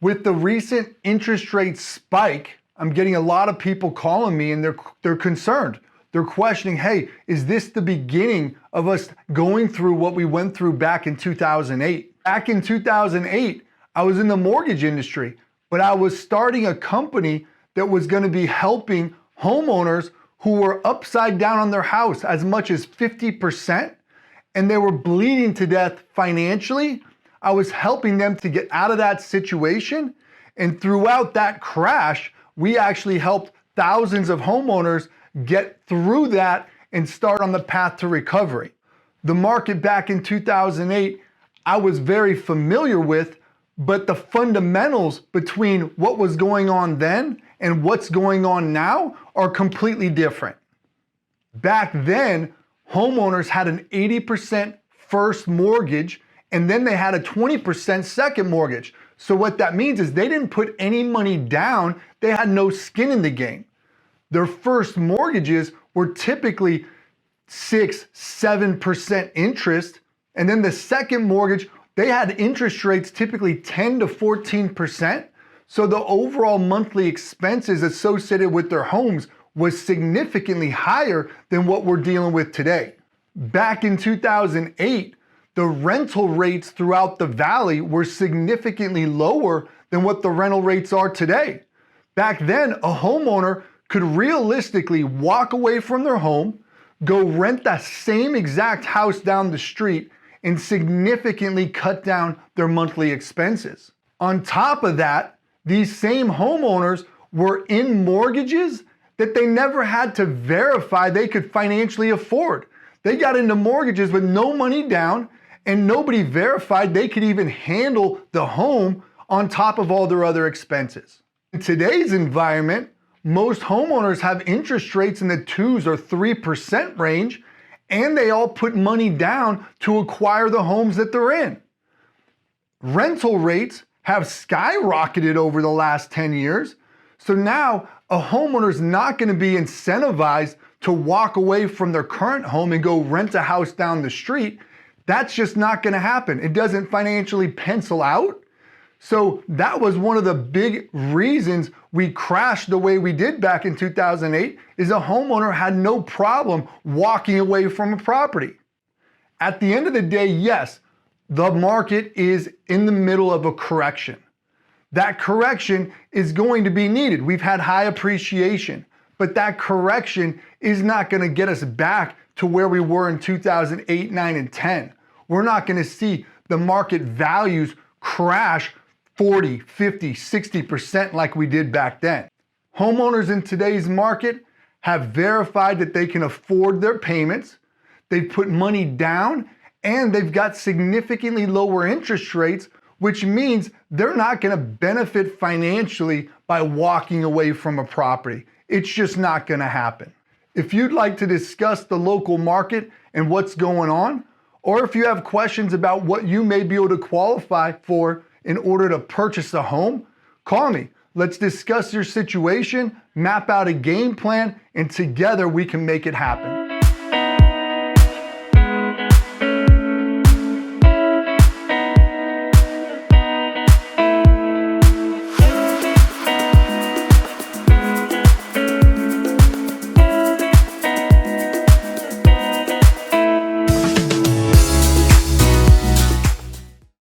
With the recent interest rate spike, I'm getting a lot of people calling me and they're concerned. They're questioning, hey, is this the beginning of us going through what we went through back in 2008? Back in 2008, I was in the mortgage industry, but I was starting a company that was going to be helping homeowners who were upside down on their house as much as 50%, and they were bleeding to death financially. I was helping them to get out of that situation. And throughout that crash, we actually helped thousands of homeowners get through that and start on the path to recovery. The market back in 2008, I was very familiar with, but the fundamentals between what was going on then and what's going on now are completely different. Back then, homeowners had an 80% first mortgage, and then they had a 20% second mortgage. So what that means is they didn't put any money down. They had no skin in the game. Their first mortgages were typically 6-7% interest. And then the second mortgage, they had interest rates typically 10 to 14%. So the overall monthly expenses associated with their homes was significantly higher than what we're dealing with today. Back in 2008, the rental rates throughout the valley were significantly lower than what the rental rates are today. Back then, a homeowner could realistically walk away from their home, go rent that same exact house down the street, and significantly cut down their monthly expenses. On top of that, these same homeowners were in mortgages that they never had to verify they could financially afford. They got into mortgages with no money down, and nobody verified they could even handle the home on top of all their other expenses. In today's environment, most homeowners have interest rates in the 2s or 3% range, and they all put money down to acquire the homes that they're in. Rental rates have skyrocketed over the last 10 years, so now a homeowner is not going to be incentivized to walk away from their current home and go rent a house down the street. That's just not going to happen. It doesn't financially pencil out. So that was one of the big reasons we crashed the way we did back in 2008, is a homeowner had no problem walking away from a property. At the end of the day, yes, the market is in the middle of a correction. That correction is going to be needed. We've had high appreciation, but that correction is not going to get us back to where we were in 2008, 9, and 10. We're not going to see the market values crash 40, 50, 60% like we did back then. Homeowners in today's market have verified that they can afford their payments, they've put money down, and they've got significantly lower interest rates, which means they're not going to benefit financially by walking away from a property. It's just not going to happen. If you'd like to discuss the local market and what's going on, or if you have questions about what you may be able to qualify for in order to purchase a home, call me. Let's discuss your situation, map out a game plan, and together we can make it happen.